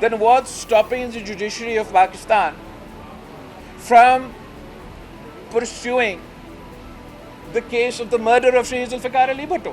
then what's stopping the judiciary of Pakistan from pursuing the case of the murder of Shahid Zulfikar Ali Bhutto?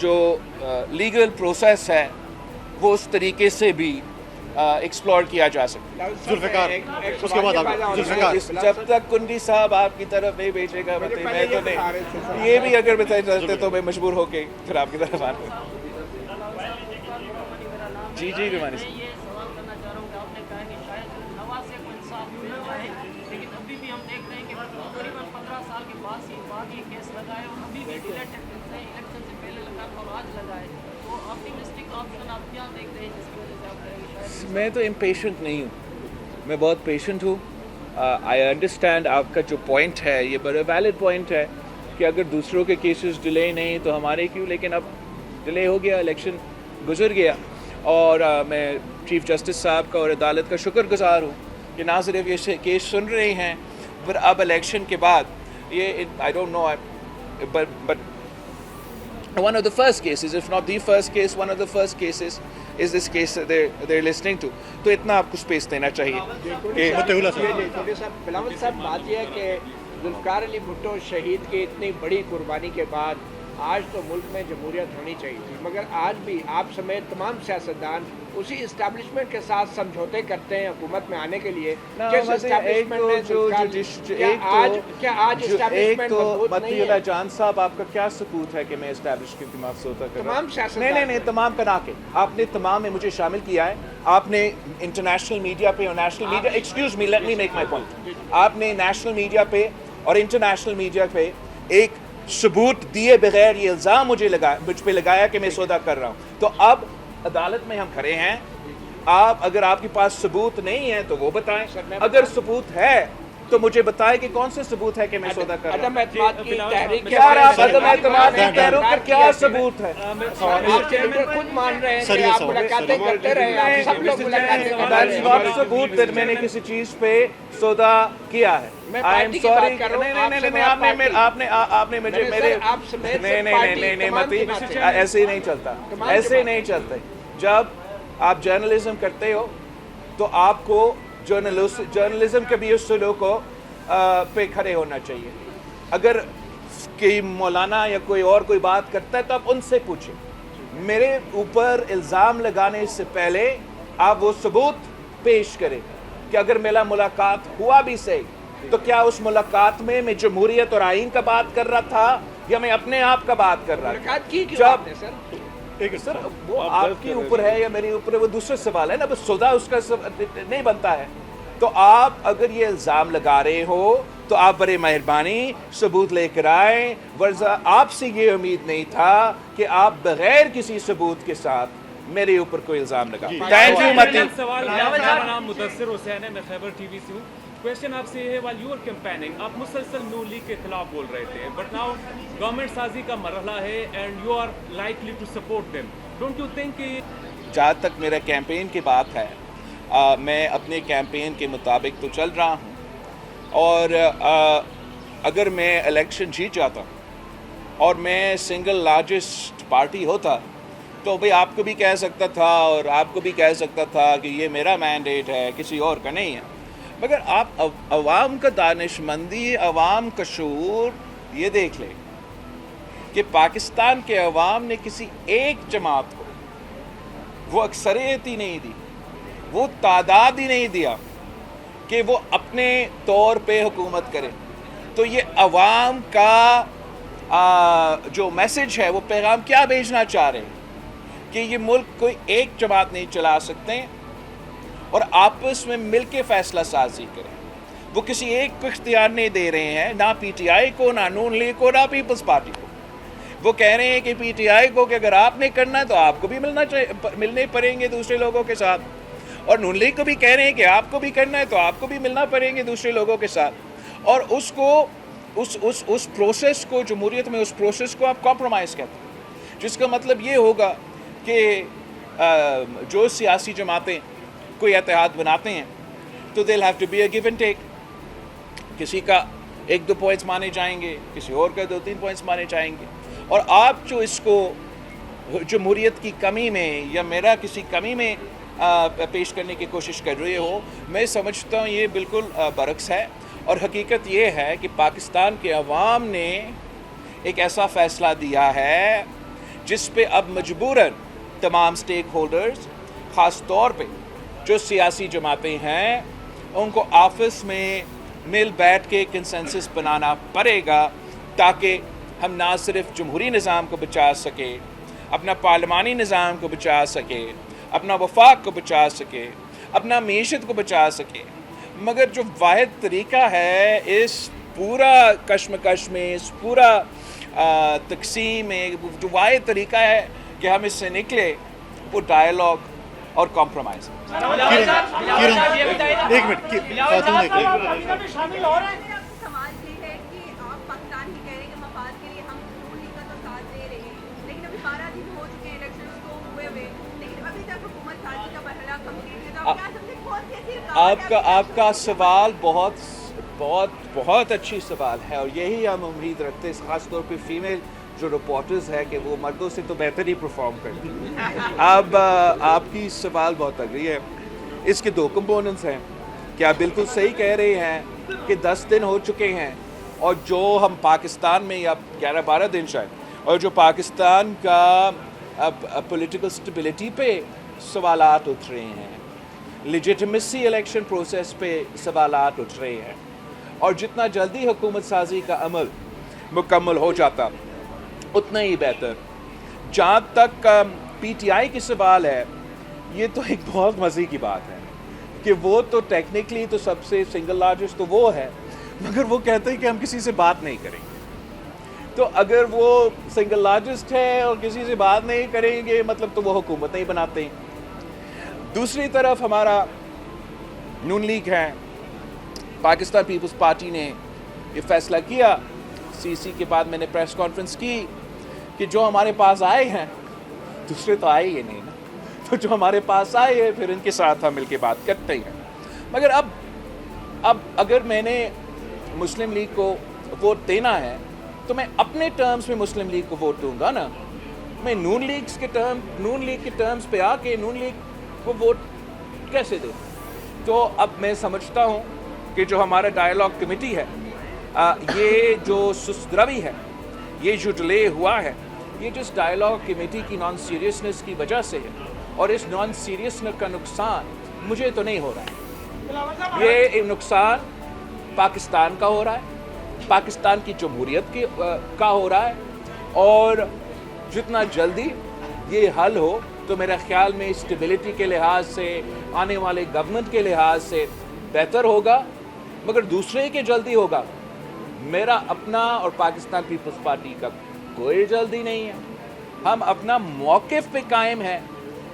جو legal process ہے وہ اس طریقے سے بھی explore کیا جا سکتا ذوالفقار اس کے بعد آپ ذوالفقار ہے. جب تک کنڈی صاحب آپ کی طرف نہیں بھیجے گا میں تو نہیں, یہ بھی اگر بتاتے تو میں مجبور ہو کے پھر آپ کی طرف آتا. جی جی گمانی صاحب, یہ سوال کرنا چاہ رہا ہوں کہ آپ نے کہا کہ شاید نواز سے کوئی انصاف مل جائے, لیکن ابھی بھی ہم دیکھ رہے ہیں کہ تقریباً 15 سال کے بعد یہ کیس لگا ہے اور ابھی بھی ڈیلیٹ الیکشن سے پہلے لگا تھا اور آج لگا ہے. تو آپٹیمسٹک آپشن آپ کیا دیکھ رہے ہیں جس کی وجہ سے آپ کہیں گے شاید؟ میں تو امپیشنٹ نہیں ہوں, میں بہت پیشنٹ ہوں. آئی انڈرسٹینڈ آپ کا جو پوائنٹ ہے یہ بڑا ویلڈ پوائنٹ ہے کہ اگر دوسروں کے کیسز ڈیلے نہیں تو ہمارے کیوں, لیکن اب ڈیلے ہو گیا, الیکشن گزر گیا. اور میں چیف جسٹس صاحب کا اور عدالت کا شکر گزار ہوں کہ نہ صرف یہ کیس سن رہے ہیں پر اب الیکشن کے بعد یہ I don't know but one of the first cases, if not the first case, one of the first cases is this case they're listening to. تو اتنا آپ کو اسپیس دینا چاہیے. بلاول صاحب, بات یہ ہے کہ ذوالفقار علی بھٹو شہید کی اتنی بڑی قربانی کے بعد آج تو ملک میں جمہوریت ہونی چاہیے تھی, مگر آج بھی آپ سمیت تمام سیاستدان اسی اسٹیبلشمنٹ کے ساتھ سمجھوتے کرتے ہیں حکومت میں آنے کے لیے. متی اللہ جان صاحب, آپ کا کیا ثبوت ہے کہ میں اسٹیبلش کی مقصودہ کر رہا ہوں؟ نہیں, تمام بنا کے آپ نے تمام میں مجھے شامل کیا ہے. آپ نے انٹرنیشنل میڈیا پہ اور national media, excuse me let me make my point, آپ نے نیشنل میڈیا پہ اور انٹرنیشنل میڈیا پہ ایک ثبوت دیے بغیر یہ الزام مجھ پہ لگایا کہ میں سودا کر رہا ہوں. تو اب عدالت میں ہم کھڑے ہیں, آپ اگر آپ کے پاس ثبوت نہیں ہے تو وہ بتائیں, اگر ثبوت ہے تو مجھے بتائیں کہ کون سے ثبوت ہے کہ میں سودا کر رہا ہوں. یار آپ عدم اعتماد کی تحریک کا کیا ثبوت ہے؟ خود مان رہے ہیں کہ آپ ملاقاتیں کرتے رہے, آپ سب لوگ ملاقاتیں کرتے. ثبوت میں نے کسی چیز پہ سودا کیا ہے. آپ نے مجھے نہیں متی, ایسے ہی نہیں چلتا, ایسے ہی نہیں چلتے. جب آپ جرنلزم کرتے ہو تو آپ کو جرنلزم کے بھی اس سلوک کو پہ کھڑے ہونا چاہیے. اگر کوئی مولانا یا کوئی اور کوئی بات کرتا ہے تو آپ ان سے پوچھیں. میرے اوپر الزام لگانے سے پہلے آپ وہ ثبوت پیش کریں کہ اگر میرا ملاقات ہوا بھی صحیح تو کیا اس ملاقات میں جمہوریت اور آئین کا بات کر رہا تھا یا میں اپنے آپ کا بات کر رہا تھا. سر وہ آپ کے اوپر ہے یا میرے اوپر ہے, وہ دوسرا سوال ہے نا, بس سودا اس کا نہیں بنتا ہے. تو آپ اگر یہ الزام لگا رہے ہو تو آپ بڑے مہربانی ثبوت لے کر آئیں, ورنہ آپ سے یہ امید نہیں تھا کہ آپ بغیر کسی ثبوت کے ساتھ میرے اوپر کوئی الزام لگا. تھینک یو متی. میرا نام مدثر حسین ہے, میں خیبر ٹی وی سے ہوں. کویشچن آپ سے یہ ہے, while you are campaigning, آپ مسلسل نون لیگ کے خلاف بول رہے تھے, بٹ ناؤ گورنمنٹ سازی کا مرحلہ ہے and you are likely to support them. Don't you think کہ جہاں تک میرا کیمپین کی بات ہے, میں اپنے کیمپین کے مطابق تو چل رہا ہوں, اور اگر میں الیکشن جیت جاتا اور میں سنگل لارجسٹ پارٹی ہوتا تو بھئی آپ کو بھی کہہ سکتا تھا اور آپ کو بھی کہہ سکتا تھا کہ یہ میرا مینڈیٹ ہے, کسی اور کا نہیں ہے. مگر آپ عوام کا دانش مندی, عوام کا شعور یہ دیکھ لیں کہ پاکستان کے عوام نے کسی ایک جماعت کو وہ اکثریت ہی نہیں دی, وہ تعداد ہی نہیں دیا کہ وہ اپنے طور پہ حکومت کرے. تو یہ عوام کا جو میسج ہے, وہ پیغام کیا بھیجنا چاہ رہے ہیں کہ یہ ملک کوئی ایک جماعت نہیں چلا سکتے اور آپس میں مل کے فیصلہ سازی کریں. وہ کسی ایک کو اختیار نہیں دے رہے ہیں, نہ پی ٹی آئی کو, نہ نون لیگ کو, نہ پیپلز پارٹی کو. وہ کہہ رہے ہیں کہ پی ٹی آئی کو کہ اگر آپ نے کرنا ہے تو آپ کو بھی ملنے پڑیں گے دوسرے لوگوں کے ساتھ, اور نون لیگ کو بھی کہہ رہے ہیں کہ آپ کو بھی کرنا ہے تو آپ کو بھی ملنا پڑیں گے دوسرے لوگوں کے ساتھ. اور اس کو اس پروسیس کو, جمہوریت میں اس پروسیس کو آپ کمپرومائز کہتے ہیں, جس کا مطلب یہ ہوگا کہ جو سیاسی جماعتیں کوئی اتحاد بناتے ہیں تو they'll have to be a give and take. کسی کا 1-2 پوائنٹس مانے جائیں گے, کسی اور کا 2-3 پوائنٹس مانے جائیں گے. اور آپ جو اس کو جمہوریت کی کمی میں یا میرا کسی کمی میں پیش کرنے کی کوشش کر رہے ہو, میں سمجھتا ہوں یہ بالکل برعکس ہے. اور حقیقت یہ ہے کہ پاکستان کے عوام نے ایک ایسا فیصلہ دیا ہے جس پہ اب مجبوراً تمام سٹیک ہولڈرز، خاص طور پہ جو سیاسی جماعتیں ہیں، ان کو آفس میں مل بیٹھ کے کنسنسس بنانا پڑے گا تاکہ ہم نہ صرف جمہوری نظام کو بچا سکے، اپنا پارلیمانی نظام کو بچا سکے، اپنا وفاق کو بچا سکے، اپنا معیشت کو بچا سکے، مگر جو واحد طریقہ ہے اس پورا کشمکش میں، اس پورا تقسیم میں، جو واحد طریقہ ہے کہ ہم اس سے نکلے، وہ ڈائیلاگ اور کمپرومائز ہے۔ ایک منٹ شامل ہو رہے ہیں۔ سوال یہ ہے کہ آپ پاکستان کی کہہ رہے ہیں کہ مفاد کے لیے ہم نون لیگ کا تو ساتھ دے رہے ہیں، لیکن ابھی 12 دن ہو چکے ہیں الیکشنز کو ہوئے ہوئے، لیکن ابھی تک حکومت سازی کا مرحلہ کمپلیٹ ہے، تو آپ کیا سمجھتے ہیں کون کیسی آپ کا سوال بہت اچھی سوال ہے، اور یہی ہم امید رکھتے ہیں، خاص طور پہ فیمیل جو رپورٹرز ہے کہ وہ مردوں سے تو بہتر ہی پرفارم کرتی ہیں۔ اب آپ کی سوال بہت اگلی ہے، اس کے دو کمپوننٹس ہیں کہ آپ بالکل صحیح کہہ رہے ہیں کہ 10 دن ہو چکے ہیں، اور جو ہم پاکستان میں، یا 11-12 دن شاید، اور جو پاکستان کا پولیٹیکل سٹیبلٹی پہ سوالات اٹھ رہے ہیں، لیجیٹمیسی الیکشن پروسیس پہ سوالات اٹھ رہے ہیں، اور جتنا جلدی حکومت سازی کا عمل مکمل ہو جاتا اتنا ہی بہتر۔ جہاں تک پی ٹی آئی کی سوال ہے، یہ تو ایک بہت مزے کی بات ہے کہ وہ تو ٹیکنیکلی تو سب سے سنگل لارجسٹ تو وہ ہے، مگر وہ کہتے ہیں کہ ہم کسی سے بات نہیں کریں گے۔ تو اگر وہ سنگل لارجسٹ ہے اور کسی سے بات نہیں کریں گے، مطلب تو وہ حکومت نہیں بناتے ہیں۔ دوسری طرف ہمارا نون لیگ ہے، پاکستان پیپلز پارٹی نے یہ فیصلہ کیا، سی سی کے بعد میں نے پریس کانفرنس کی کہ جو ہمارے پاس آئے ہیں، دوسرے تو آئے ہی نہیں نا، تو جو ہمارے پاس آئے ہیں پھر ان کے ساتھ ہم مل کے بات کرتے ہیں۔ مگر اب اگر میں نے مسلم لیگ کو ووٹ دینا ہے تو میں اپنے ٹرمز میں مسلم لیگ کو ووٹ دوں گا نا، میں نون لیگ کے ٹرمز پہ آ کے نون لیگ کو ووٹ کیسے دوں؟ تو اب میں سمجھتا ہوں کہ جو ہمارا ڈائیلاگ کمیٹی ہے، یہ جو سست روی ہے، یہ جو ڈیلے ہوا ہے، یہ جس ڈائیلاگ کمیٹی کی نان سیریسنس کی وجہ سے ہے، اور اس نان سیریسنس کا نقصان مجھے تو نہیں ہو رہا ہے، یہ نقصان پاکستان کا ہو رہا ہے، پاکستان کی جمہوریت کا ہو رہا ہے، اور جتنا جلدی یہ حل ہو تو میرا خیال میں اسٹیبلٹی کے لحاظ سے، آنے والے گورنمنٹ کے لحاظ سے بہتر ہوگا۔ مگر دوسرے کے جلدی ہوگا، میرا اپنا اور پاکستان پیپلز پارٹی کا کوئی جلدی نہیں ہے۔ ہم اپنا موقف پہ قائم ہیں،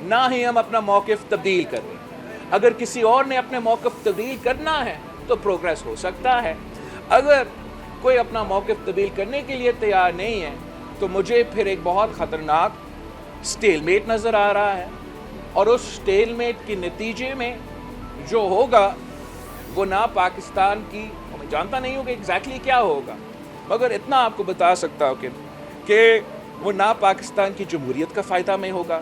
نہ ہی ہم اپنا موقف تبدیل کر رہے ہیں۔ اگر کسی اور نے اپنے موقف تبدیل کرنا ہے تو پروگریس ہو سکتا ہے، اگر کوئی اپنا موقف تبدیل کرنے کے لیے تیار نہیں ہے تو مجھے پھر ایک بہت خطرناک سٹیل میٹ نظر آ رہا ہے، اور اس سٹیل میٹ کے نتیجے میں جو ہوگا وہ نہ پاکستان کی، میں جانتا نہیں ہوں کہ ایگزیکٹلی کیا ہوگا، مگر اتنا آپ کو بتا سکتا ہوں کہ وہ نہ پاکستان کی جمہوریت کا فائدہ میں ہوگا،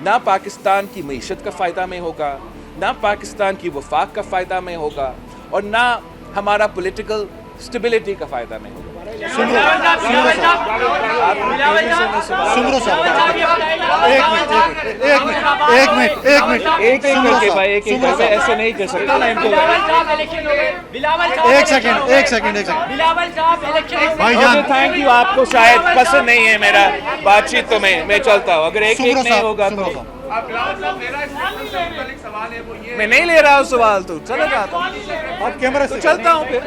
نہ پاکستان کی معیشت کا فائدہ میں ہوگا، نہ پاکستان کی وفاق کا فائدہ میں ہوگا، اور نہ ہمارا پولیٹیکل اسٹیبلٹی کا فائدہ میں ہوگا۔ ایسے نہیں کر سکتا نا ان کو۔ ایک سیکنڈ تھینک یو، آپ کو شاید پسند نہیں ہے میرا بات چیت، تو میں چلتا ہوں، اگر ایک نہیں ہوگا تو میں نہیں لے رہا ہوں سوال، تو چلا جاتا ہوں، آپ کیمرہ تو چلتا ہوں پھر،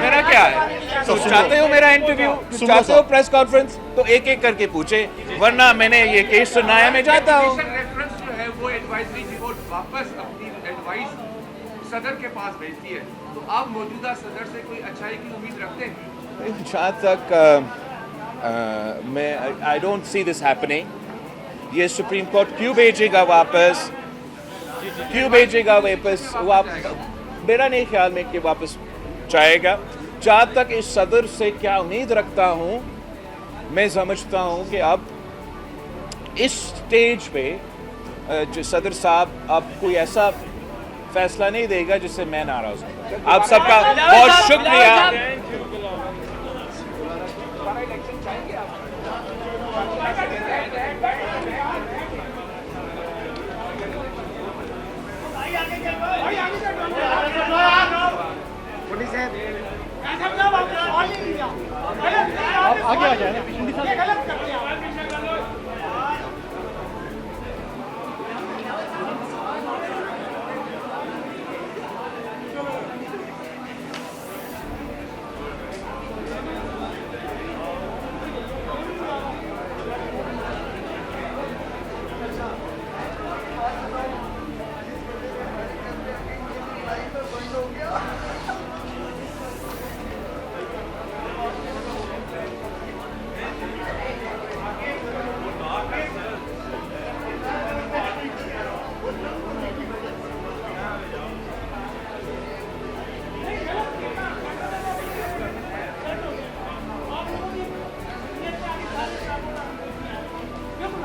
میرا کیا ہے؟ تو چاہتے ہو میرا انٹرویو، چاہتے ہو پریس کانفرنس، تو ایک ایک کر کے پوچھے، ورنہ میں نے یہ کیس سنا ہے، میں جاتا ہوں۔ وہ ایڈوائزری رپورٹ واپس اپنی ایڈوائس صدر کے پاس بھیجتی ہے، تو آپ موجودہ صدر سے کوئی اچھائی کی امید رکھتے ہیں؟ جہاں تک میں I don't see this happening. یہ سپریم کورٹ کیوں بھیجے گا واپس، میرا نہیں خیال میں کہ واپس جائے گا۔ جہاں تک اس صدر سے کیا امید رکھتا ہوں، میں سمجھتا ہوں کہ اب اس سٹیج پہ جو صدر صاحب اب کوئی ایسا فیصلہ نہیں دے گا جس سے میں ناراض ہوں۔ آپ سب کا بہت شکریہ۔